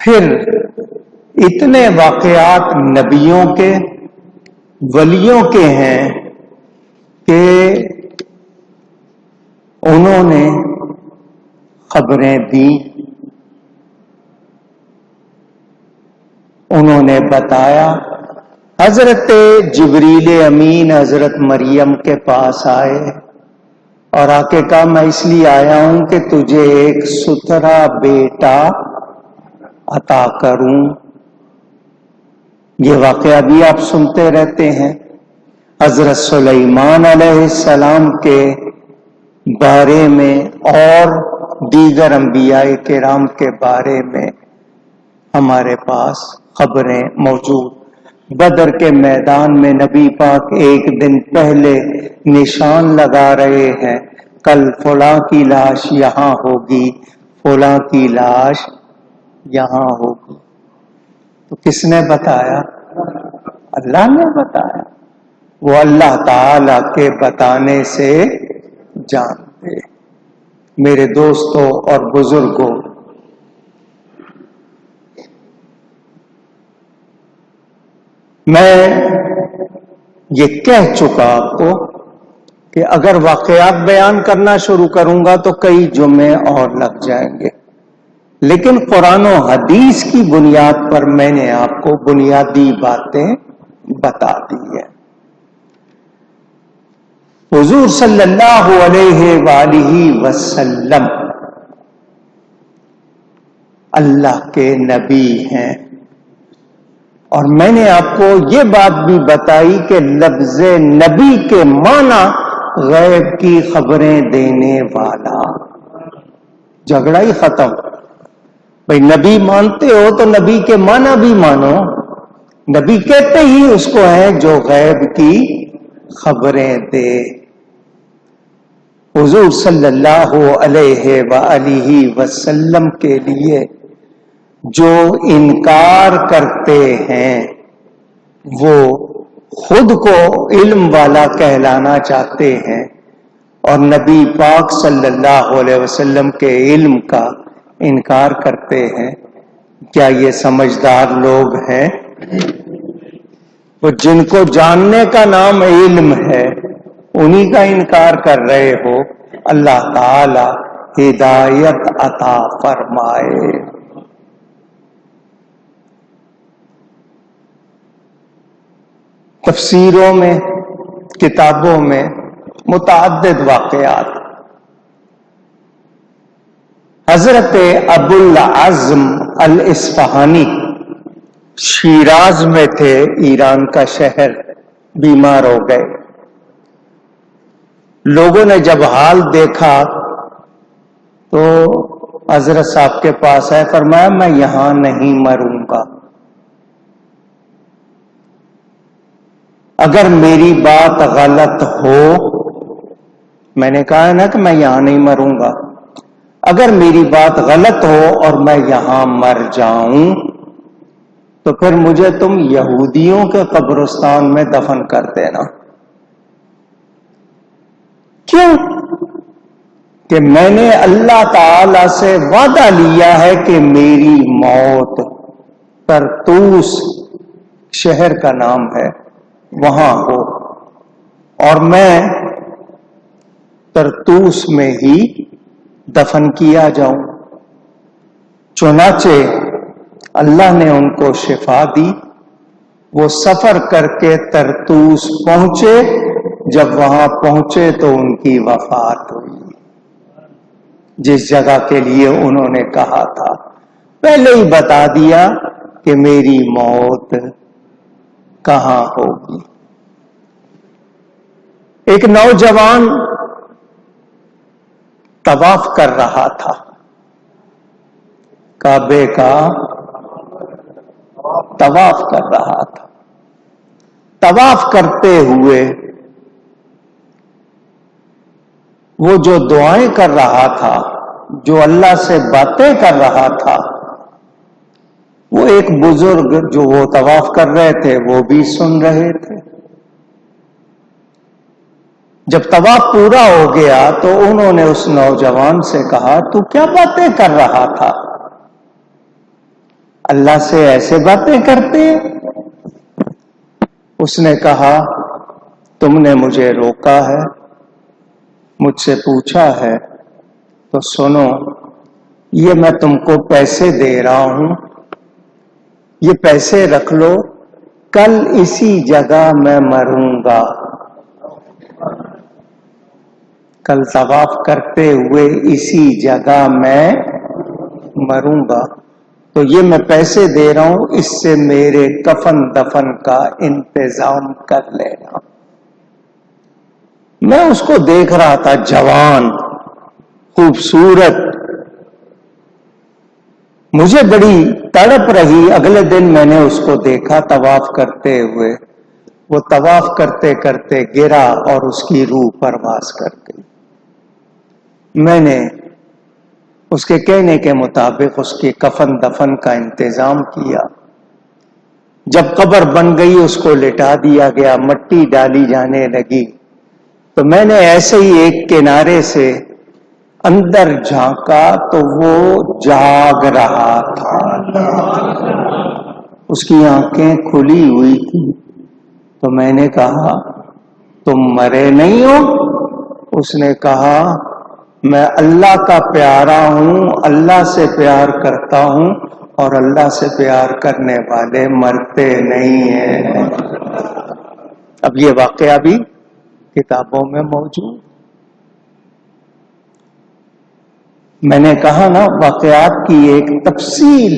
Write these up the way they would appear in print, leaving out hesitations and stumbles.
پھر اتنے واقعات نبیوں کے ولیوں کے ہیں کہ انہوں نے خبریں دی، انہوں نے بتایا۔ حضرت جبریل امین حضرت مریم کے پاس آئے اور آ کے کہا میں اس لیے آیا ہوں کہ تجھے ایک ستھرا بیٹا عطا کروں۔ یہ واقعہ بھی آپ سنتے رہتے ہیں۔ حضرت سلیمان علیہ السلام کے بارے میں اور دیگر انبیاء کرام کے بارے میں ہمارے پاس خبریں موجود۔ بدر کے میدان میں نبی پاک ایک دن پہلے نشان لگا رہے ہیں، کل فلاں کی لاش یہاں ہوگی، فلاں کی لاش یہاں ہوگی۔ تو کس نے بتایا؟ اللہ نے بتایا۔ وہ اللہ تعالی کے بتانے سے جانتے۔ میرے دوستوں اور بزرگوں، میں یہ کہہ چکا آپ کو کہ اگر واقعات بیان کرنا شروع کروں گا تو کئی جمعے اور لگ جائیں گے، لیکن قرآن و حدیث کی بنیاد پر میں نے آپ کو بنیادی باتیں بتا دی ہیں۔ حضور صلی اللہ علیہ وآلہ وسلم اللہ کے نبی ہیں، اور میں نے آپ کو یہ بات بھی بتائی کہ لفظ نبی کے معنی غیب کی خبریں دینے والا۔ جھگڑا ہی ختم۔ بھئی نبی مانتے ہو تو نبی کے معنی بھی مانو۔ نبی کہتے ہی اس کو ہے جو غیب کی خبریں دے۔ حضور صلی اللہ علیہ وآلہ وسلم کے لیے جو انکار کرتے ہیں وہ خود کو علم والا کہلانا چاہتے ہیں، اور نبی پاک صلی اللہ علیہ وسلم کے علم کا انکار کرتے ہیں۔ کیا یہ سمجھدار لوگ ہیں؟ وہ جن کو جاننے کا نام علم ہے انہی کا انکار کر رہے ہو۔ اللہ تعالی ہدایت عطا فرمائے۔ تفسیروں میں، کتابوں میں متعدد واقعات۔ حضرت ابوالعزم الاصفہانی شیراز میں تھے، ایران کا شہر، بیمار ہو گئے۔ لوگوں نے جب حال دیکھا تو حضرت صاحب کے پاس آئے، فرمایا میں یہاں نہیں مروں گا، اگر میری بات غلط ہو، میں نے کہا نا کہ میں یہاں نہیں مروں گا، اگر میری بات غلط ہو اور میں یہاں مر جاؤں تو پھر مجھے تم یہودیوں کے قبرستان میں دفن کر دینا۔ کیوں؟ کہ میں نے اللہ تعالی سے وعدہ لیا ہے کہ میری موت طرطوس شہر کا نام ہے وہاں ہو، اور میں طرطوس میں ہی دفن کیا جاؤں۔ چنانچہ اللہ نے ان کو شفا دی، وہ سفر کر کے طرطوس پہنچے، جب وہاں پہنچے تو ان کی وفات ہوئی، جس جگہ کے لیے انہوں نے کہا تھا۔ پہلے ہی بتا دیا کہ میری موت کہاں ہوگی۔ ایک نوجوان طواف کر رہا تھا، کعبے کا طواف کر رہا تھا۔ طواف کرتے ہوئے وہ جو دعائیں کر رہا تھا، جو اللہ سے باتیں کر رہا تھا، وہ ایک بزرگ جو وہ طواف کر رہے تھے وہ بھی سن رہے تھے۔ جب طواف پورا ہو گیا تو انہوں نے اس نوجوان سے کہا تو کیا باتیں کر رہا تھا؟ اللہ سے ایسے باتیں کرتے ہیں؟ اس نے کہا تم نے مجھے روکا ہے، مجھ سے پوچھا ہے، تو سنو، یہ میں تم کو پیسے دے رہا ہوں، یہ پیسے رکھ لو، کل اسی جگہ میں مروں گا، کل طواف کرتے ہوئے اسی جگہ میں مروں گا، تو یہ میں پیسے دے رہا ہوں، اس سے میرے کفن دفن کا انتظام کر لینا۔ میں اس کو دیکھ رہا تھا، جوان، خوبصورت، مجھے بڑی تڑپ رہی۔ اگلے دن میں نے اس کو دیکھا طواف کرتے ہوئے، وہ طواف کرتے کرتے گرا اور اس کی روح پرواز کر گئی۔ میں نے اس کے کہنے کے مطابق اس کے کفن دفن کا انتظام کیا۔ جب قبر بن گئی اس کو لٹا دیا گیا، مٹی ڈالی جانے لگی، تو میں نے ایسے ہی ایک کنارے سے اندر جھانکا تو وہ جاگ رہا تھا، اس کی آنکھیں کھلی ہوئی تھی۔ تو میں نے کہا تم مرے نہیں ہو؟ اس نے کہا میں اللہ کا پیارا ہوں، اللہ سے پیار کرتا ہوں، اور اللہ سے پیار کرنے والے مرتے نہیں ہیں۔ اب یہ واقعہ بھی کتابوں میں موجود۔ میں نے کہا نا، واقعات کی ایک تفصیل،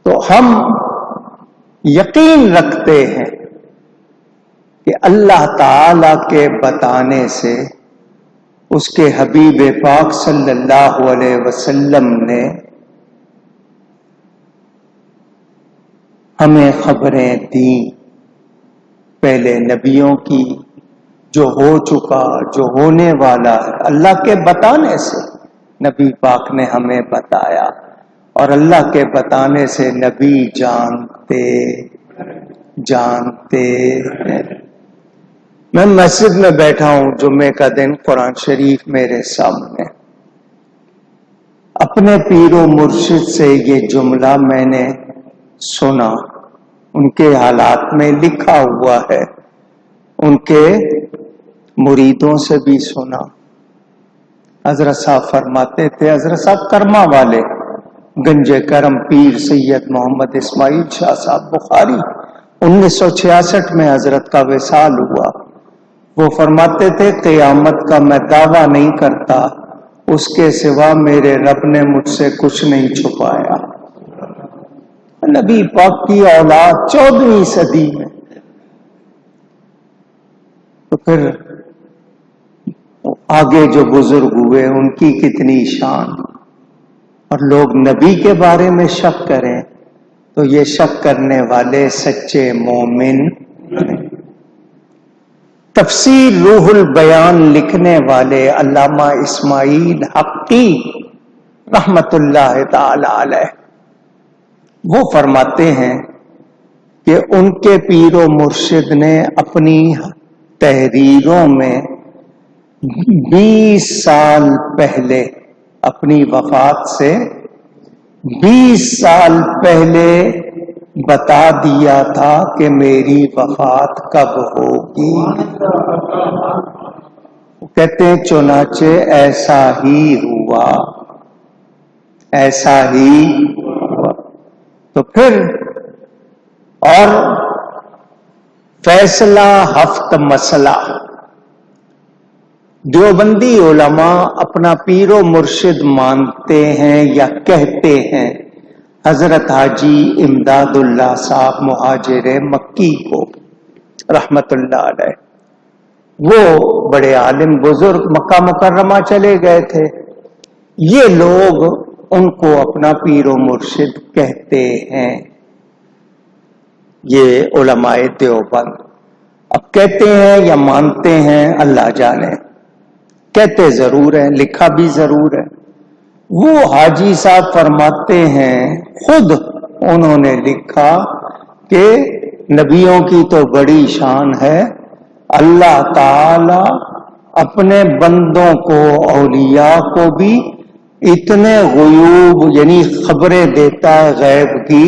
تو ہم یقین رکھتے ہیں کہ اللہ تعالی کے بتانے سے اس کے حبیب پاک صلی اللہ علیہ وسلم نے ہمیں خبریں دیں، پہلے نبیوں کی، جو ہو چکا، جو ہونے والا ہے، اللہ کے بتانے سے نبی پاک نے ہمیں بتایا، اور اللہ کے بتانے سے نبی جانتے ہیں۔ میں مسجد میں بیٹھا ہوں جمعے کا دن، قرآن شریف میرے سامنے، اپنے پیر و مرشد سے یہ جملہ میں نے سنا، ان کے حالات میں لکھا ہوا ہے، ان کے مریدوں سے بھی سنا۔ حضرت صاحب فرماتے تھے، حضرت صاحب کرما والے، گنج کرم پیر سید محمد اسماعیل شاہ صاحب بخاری، 1966 میں حضرت کا وصال ہوا۔ وہ فرماتے تھے قیامت کا میں دعویٰ نہیں کرتا، اس کے سوا میرے رب نے مجھ سے کچھ نہیں چھپایا۔ نبی پاک کی اولاد 14ویں صدی میں، تو پھر آگے جو بزرگ ہوئے ان کی کتنی شان، اور لوگ نبی کے بارے میں شک کریں تو یہ شک کرنے والے سچے مومن نہیں۔ تفسیر روح البیان لکھنے والے علامہ اسماعیل حقی رحمت اللہ تعالی علیہ، وہ فرماتے ہیں کہ ان کے پیر و مرشد نے اپنی تحریروں میں 20 سال پہلے، اپنی وفات سے 20 سال پہلے بتا دیا تھا کہ میری وفات کب ہوگی۔ کہتے ہیں چنانچہ ایسا ہی ہوا، ایسا ہی ہوا۔ تو پھر اور فیصلہ ہفت مسئلہ، دیوبندی علماء اپنا پیر و مرشد مانتے ہیں یا کہتے ہیں حضرت حاجی امداد اللہ صاحب مہاجر مکی کو رحمت اللہ علیہ۔ وہ بڑے عالم بزرگ مکہ مکرمہ چلے گئے تھے، یہ لوگ ان کو اپنا پیر و مرشد کہتے ہیں، یہ علماء دیوبند۔ اب کہتے ہیں یا مانتے ہیں اللہ جانے، کہتے ضرور ہیں، لکھا بھی ضرور ہے۔ وہ حاجی صاحب فرماتے ہیں، خود انہوں نے لکھا کہ نبیوں کی تو بڑی شان ہے، اللہ تعالی اپنے بندوں کو، اولیاء کو بھی اتنے غیوب یعنی خبریں دیتا ہے غیب کی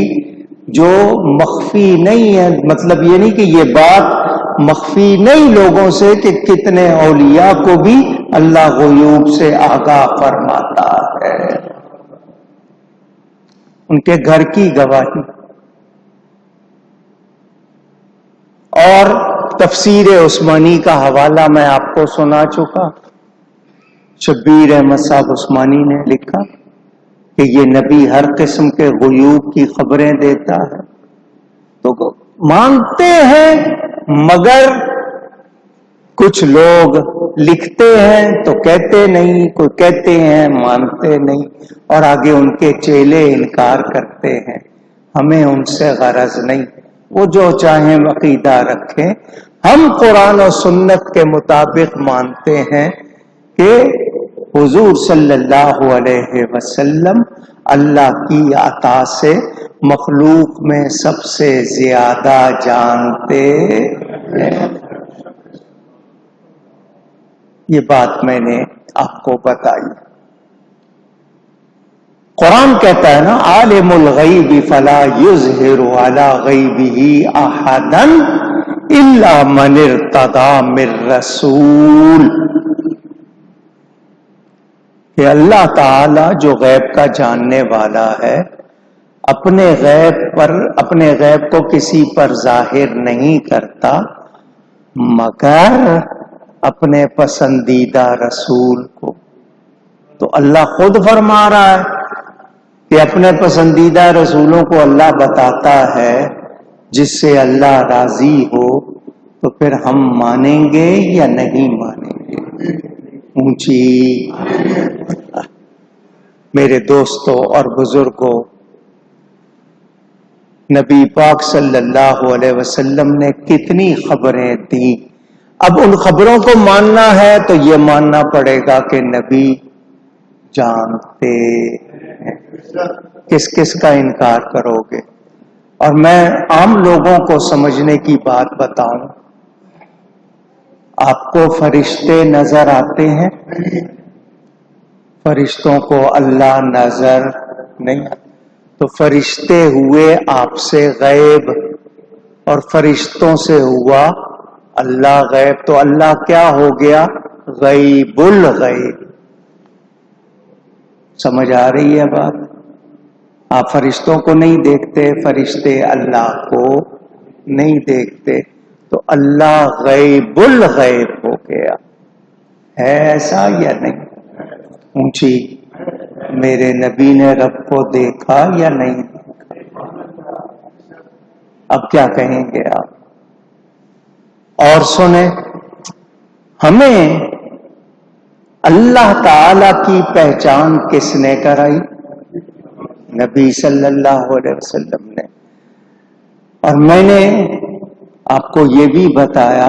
جو مخفی نہیں ہے. مطلب یہ نہیں کہ یہ بات مخفی نہیں لوگوں سے کہ کتنے اولیاء کو بھی اللہ غیوب سے آگاہ فرماتا ہے. ان کے گھر کی گواہی. اور تفسیر عثمانی کا حوالہ میں آپ کو سنا چکا. شبیر احمد صاحب عثمانی نے لکھا کہ یہ نبی ہر قسم کے غیوب کی خبریں دیتا ہے. تو مانتے ہیں مگر کچھ لوگ لکھتے ہیں تو کہتے نہیں, کوئی کہتے ہیں مانتے نہیں, اور آگے ان کے چیلے انکار کرتے ہیں. ہمیں ان سے غرض نہیں, وہ جو چاہیں عقیدہ رکھیں. ہم قرآن و سنت کے مطابق مانتے ہیں کہ حضور صلی اللہ علیہ وسلم اللہ کی عطا سے مخلوق میں سب سے زیادہ جانتے ہیں. یہ بات میں نے آپ کو بتائی. قرآن کہتا ہے نا عالم الغیب فلا یظہر علی غیبہ احدا الا من ارتضی من رسول. کہ اللہ تعالی جو غیب کا جاننے والا ہے اپنے غیب کو کسی پر ظاہر نہیں کرتا مگر اپنے پسندیدہ رسول کو. تو اللہ خود فرما رہا ہے کہ اپنے پسندیدہ رسولوں کو اللہ بتاتا ہے جس سے اللہ راضی ہو. تو پھر ہم مانیں گے یا نہیں مانیں گے؟ اونچی. میرے دوستوں اور بزرگوں, نبی پاک صلی اللہ علیہ وسلم نے کتنی خبریں دی. اب ان خبروں کو ماننا ہے تو یہ ماننا پڑے گا کہ نبی جانتے ہیں. کس کس کا انکار کرو گے؟ اور میں عام لوگوں کو سمجھنے کی بات بتاؤں. آپ کو فرشتے نظر آتے ہیں؟ فرشتوں کو اللہ نظر نہیں آتا. تو فرشتے ہوئے آپ سے غیب اور فرشتوں سے ہوا اللہ غیب. تو اللہ کیا ہو گیا؟ غیب الغیب. سمجھ آ رہی ہے بات؟ آپ فرشتوں کو نہیں دیکھتے, فرشتے اللہ کو نہیں دیکھتے, تو اللہ غیب الغیب ہو گیا. ہے ایسا یا نہیں؟ اونچی. میرے نبی نے رب کو دیکھا یا نہیں دیکھا؟ اب کیا کہیں گے آپ؟ اور سنیں, ہمیں اللہ تعالی کی پہچان کس نے کرائی؟ نبی صلی اللہ علیہ وسلم نے. اور میں نے آپ کو یہ بھی بتایا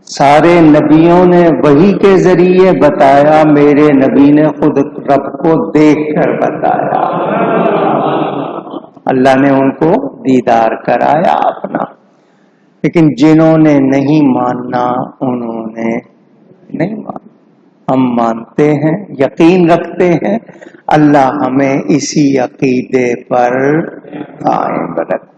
سارے نبیوں نے وحی کے ذریعے بتایا, میرے نبی نے خود رب کو دیکھ کر بتایا. اللہ نے ان کو دیدار کرایا اپنا. لیکن جنہوں نے نہیں ماننا انہوں نے نہیں مانا. ہم مانتے ہیں, یقین رکھتے ہیں. اللہ ہمیں اسی عقیدے پر قائم رکھے.